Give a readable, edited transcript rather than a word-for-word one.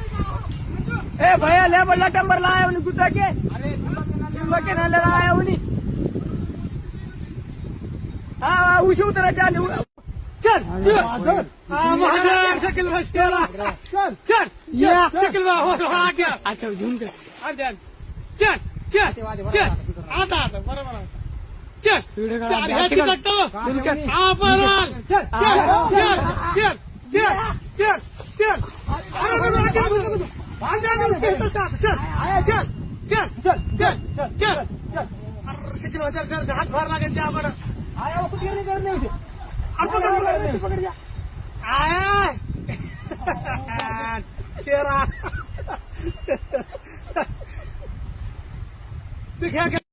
ए भैया ले बड़ा टंबर लाया उन्हें गुस्सा के के ना लगाया उन्हें हाँ उसे उतरा जाने चल शक्ल मस्करा चल शक्ल आ गया अच्छा झूम के चल चल चल आता बरोबर चल चल हात भर लागेल त्या बरं आया वो कुछ नहीं करने उसे अब पकड़ गया आया शेरा देखिए